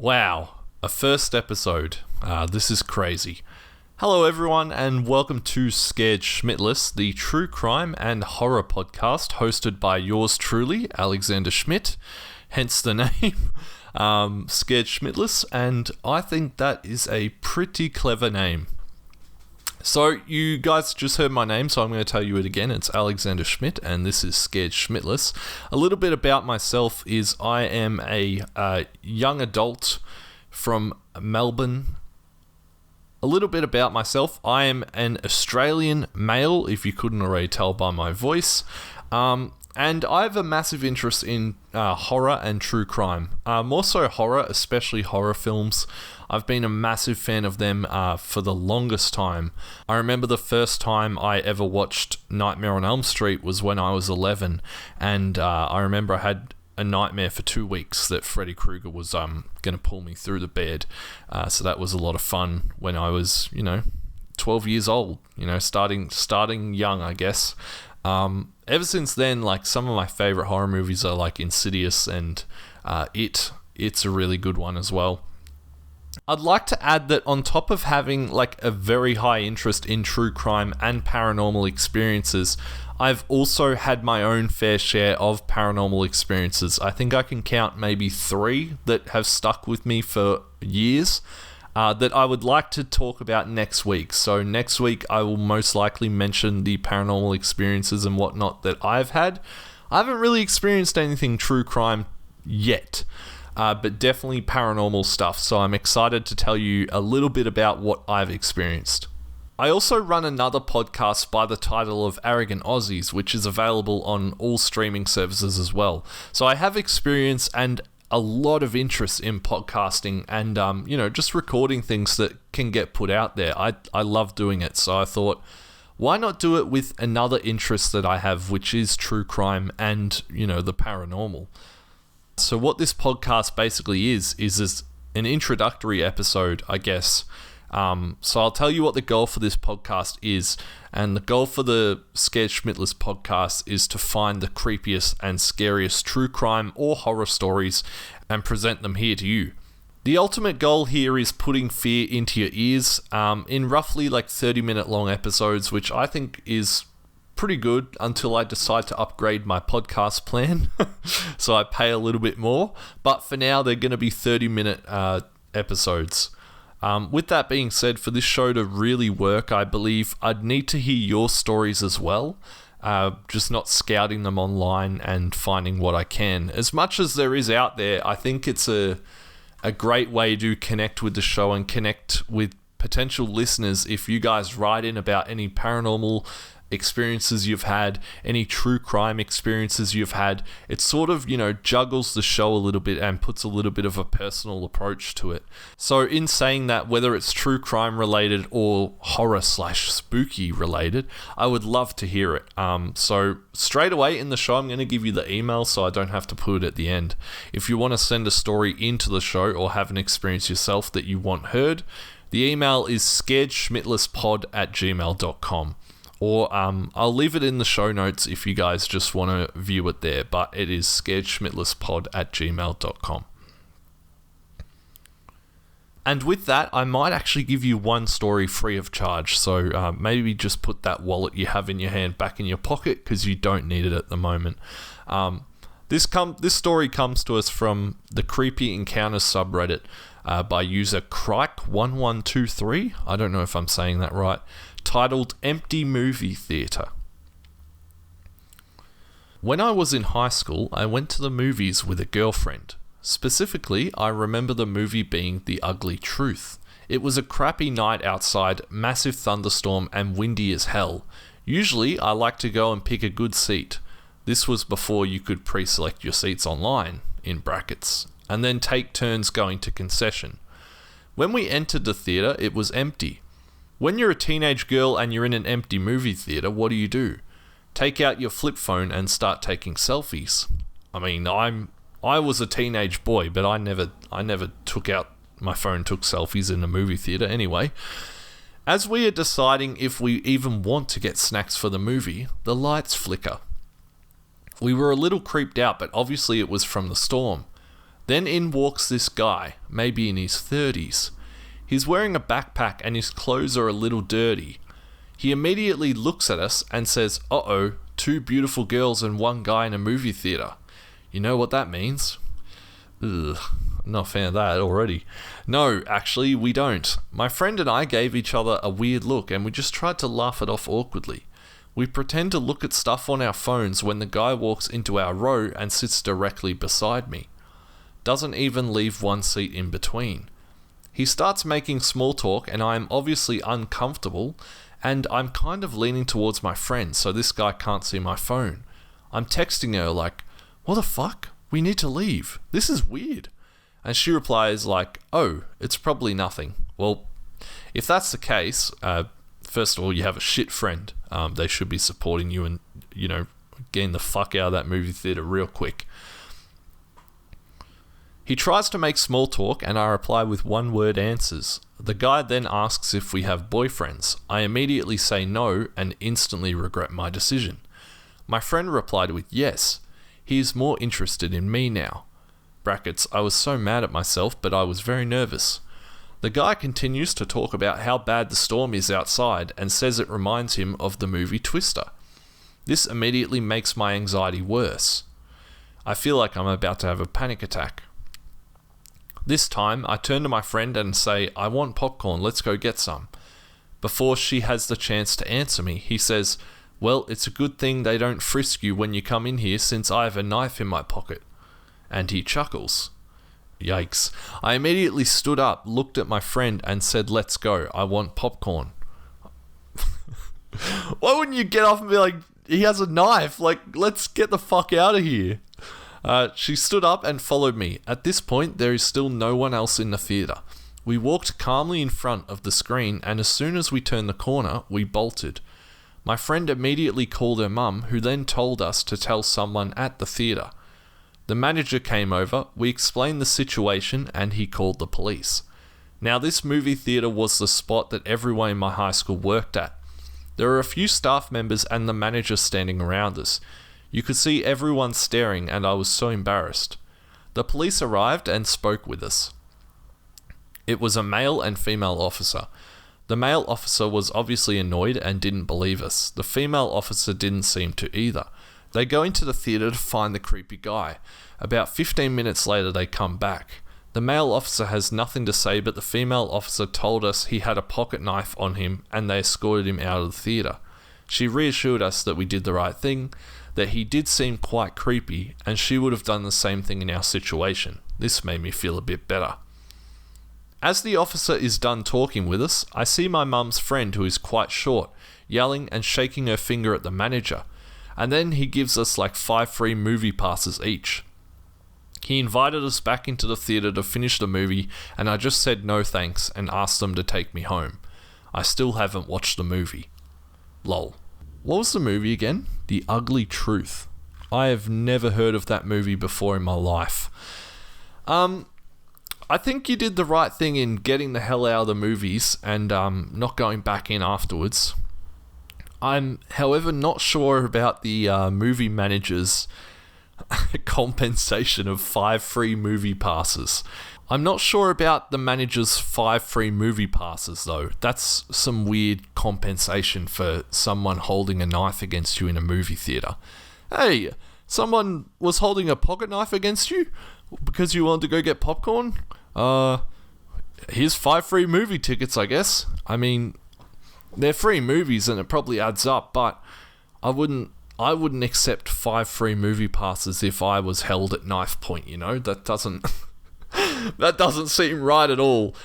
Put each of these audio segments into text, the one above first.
Wow, a first episode. This is crazy. Hello everyone and welcome to Scared Schmidtless, the true crime and horror podcast hosted by yours truly, Alexander Schmidt, hence the name, Scared Schmidtless, and I think that is a pretty clever name. So you guys just heard my name, so I'm going to tell you it again. It's Alexander Schmidt, and this is Scared Schmidtless. A little bit about myself is I am a young adult from Melbourne. A little bit about myself. I am an Australian male, if you couldn't already tell by my voice. And I have a massive interest in horror and true crime. More so horror, especially horror films. I've been a massive fan of them for the longest time. I remember the first time I ever watched Nightmare on Elm Street was when I was 11. And I remember I had a nightmare for 2 weeks that Freddy Krueger was going to pull me through the bed. So that was a lot of fun when I was, 12 years old. Starting young, I guess. Ever since then, like, some of my favorite horror movies are like Insidious and It's a really good one as well. I'd like to add that on top of having like a very high interest in true crime and paranormal experiences, I've also had my own fair share of paranormal experiences. I think I can count maybe 3 that have stuck with me for years that I would like to talk about next week. So next week I will most likely mention the paranormal experiences and whatnot that I've had. I haven't really experienced anything true crime yet. But definitely paranormal stuff, so I'm excited to tell you a little bit about what I've experienced. I also run another podcast by the title of Arrogant Aussies, which is available on all streaming services as well. So I have experience and a lot of interest in podcasting and, just recording things that can get put out there. I love doing it, so I thought, why not do it with another interest that I have, which is true crime and, the paranormal. So what this podcast basically is an introductory episode, I guess. So I'll tell you what the goal for this podcast is. And the goal for the Scared Schmidtless podcast is to find the creepiest and scariest true crime or horror stories and present them here to you. The ultimate goal here is putting fear into your ears in roughly like 30-minute long episodes, which I think is pretty good until I decide to upgrade my podcast plan. So I pay a little bit more. But for now, they're going to be 30-minute episodes. With that being said, for this show to really work, I believe I'd need to hear your stories as well. Just not scouting them online and finding what I can. As much as there is out there, I think it's a great way to connect with the show and connect with potential listeners if you guys write in about any paranormal experiences you've had, any true crime experiences you've had. It sort of, juggles the show a little bit and puts a little bit of a personal approach to it. So in saying that, whether it's true crime related or horror/spooky related, I would love to hear it. So straight away in the show, I'm going to give you the email so I don't have to put it at the end. If you want to send a story into the show or have an experience yourself that you want heard, the email is scaredschmidtlesspod@gmail.com. Or I'll leave it in the show notes if you guys just want to view it there. But it is scaredschmidtlesspod@gmail.com. And with that, I might actually give you one story free of charge. So maybe just put that wallet you have in your hand back in your pocket because you don't need it at the moment. This story comes to us from the Creepy Encounters subreddit by user Crike1123. I don't know if I'm saying that right. Titled Empty Movie Theatre. When I was in high school, I went to the movies with a girlfriend. Specifically, I remember the movie being The Ugly Truth. It was a crappy night outside, massive thunderstorm and windy as hell. Usually, I like to go and pick a good seat. This was before you could pre-select your seats online, in brackets, and then take turns going to concession. When we entered the theatre, it was empty. When you're a teenage girl and you're in an empty movie theatre, what do? Take out your flip phone and start taking selfies. I mean, I was a teenage boy, but I never took out my phone, took selfies in a movie theatre anyway. As we are deciding if we even want to get snacks for the movie, the lights flicker. We were a little creeped out, but obviously it was from the storm. Then in walks this guy, maybe in his 30s. He's wearing a backpack and his clothes are a little dirty. He immediately looks at us and says, "Uh-oh, 2 beautiful girls and 1 guy in a movie theater. You know what that means?" Ugh, not a fan of that already. No, actually, we don't. My friend and I gave each other a weird look and we just tried to laugh it off awkwardly. We pretend to look at stuff on our phones when the guy walks into our row and sits directly beside me. Doesn't even leave 1 seat in between. He starts making small talk and I am obviously uncomfortable and I'm kind of leaning towards my friend so this guy can't see my phone. I'm texting her like, "What the fuck? We need to leave. This is weird." And she replies like, "Oh, it's probably nothing." Well, if that's the case, first of all, you have a shit friend. They should be supporting you and, getting the fuck out of that movie theater real quick. He tries to make small talk and I reply with 1-word answers. The guy then asks if we have boyfriends. I immediately say no and instantly regret my decision. My friend replied with yes. He is more interested in me now. Brackets, I was so mad at myself, but I was very nervous. The guy continues to talk about how bad the storm is outside and says it reminds him of the movie Twister. This immediately makes my anxiety worse. I feel like I'm about to have a panic attack. This time, I turn to my friend and say, "I want popcorn, let's go get some." Before she has the chance to answer me, he says, "Well, it's a good thing they don't frisk you when you come in here since I have a knife in my pocket." And he chuckles. Yikes. I immediately stood up, looked at my friend and said, "Let's go, I want popcorn." Why wouldn't you get off and be like, "He has a knife, like, let's get the fuck out of here"? She stood up and followed me. At this point, there is still no one else in the theater. We walked calmly in front of the screen and as soon as we turned the corner, we bolted. My friend immediately called her mum, who then told us to tell someone at the theater. The manager came over, we explained the situation and he called the police. Now this movie theater was the spot that everyone in my high school worked at. There were a few staff members and the manager standing around us. You could see everyone staring and I was so embarrassed. The police arrived and spoke with us. It was a male and female officer. The male officer was obviously annoyed and didn't believe us. The female officer didn't seem to either. They go into the theater to find the creepy guy. About 15 minutes later they come back. The male officer has nothing to say but the female officer told us he had a pocket knife on him and they escorted him out of the theater. She reassured us that we did the right thing, that he did seem quite creepy and she would have done the same thing in our situation. This made me feel a bit better. As the officer is done talking with us, I see my mum's friend who is quite short, yelling and shaking her finger at the manager. And then he gives us like 5 free movie passes each. He invited us back into the theater to finish the movie and I just said no thanks and asked them to take me home. I still haven't watched the movie. Lol. What was the movie again? The Ugly Truth. I have never heard of that movie before in my life. I think you did the right thing in getting the hell out of the movies and not going back in afterwards. I'm, however, not sure about the movie manager's compensation of 5 free movie passes. I'm not sure about the manager's 5 free movie passes though. That's some weird compensation for someone holding a knife against you in a movie theater. Hey, someone was holding a pocket knife against you because you wanted to go get popcorn? Here's 5 free movie tickets, I guess. I mean, they're free movies and it probably adds up, but I wouldn't accept 5 free movie passes if I was held at knife point, That doesn't that doesn't seem right at all.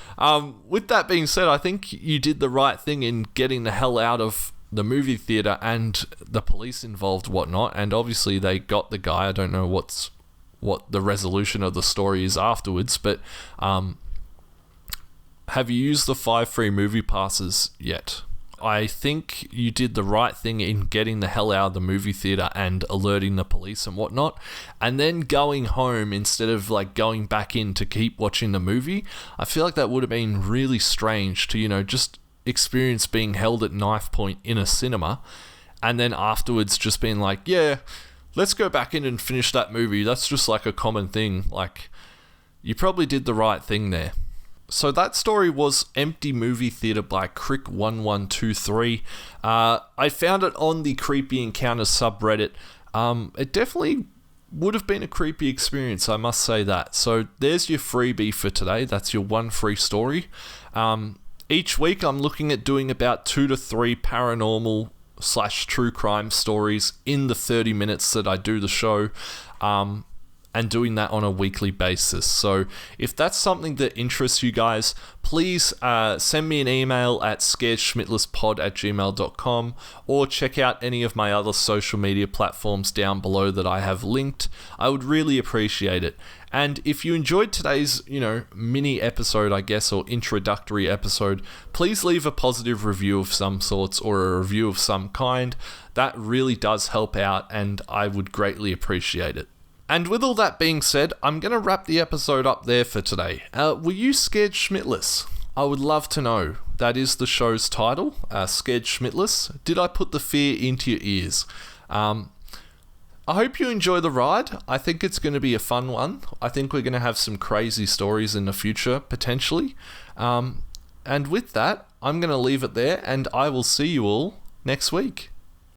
With that being said, I think you did the right thing in getting the hell out of the movie theater and the police involved, whatnot, and obviously they got the guy. I don't know what the resolution of the story is afterwards, but have you used the 5 free movie passes yet? I think you did the right thing in getting the hell out of the movie theater and alerting the police and whatnot, and then going home instead of like going back in to keep watching the movie. I feel like that would have been really strange to, just experience being held at knife point in a cinema and then afterwards just being like, yeah, let's go back in and finish that movie. That's just like a common thing. Like, you probably did the right thing there. So that story was Empty Movie Theater by Crick1123. I found it on the Creepy Encounters subreddit. It definitely would have been a creepy experience, I must say that. So there's your freebie for today. That's your one free story. Each week I'm looking at doing about 2 to 3 paranormal / true crime stories in the 30 minutes that I do the show. And doing that on a weekly basis. So if that's something that interests you guys, please send me an email at scaredschmidtlesspod@gmail.com or check out any of my other social media platforms down below that I have linked. I would really appreciate it. And if you enjoyed today's, mini episode, I guess, or introductory episode, please leave a positive review of some sorts or a review of some kind. That really does help out and I would greatly appreciate it. And with all that being said, I'm going to wrap the episode up there for today. Were you scared Schmidtless? I would love to know. That is the show's title, Scared Schmidtless. Did I put the fear into your ears? I hope you enjoy the ride. I think it's going to be a fun one. I think we're going to have some crazy stories in the future, potentially. And with that, I'm going to leave it there and I will see you all next week.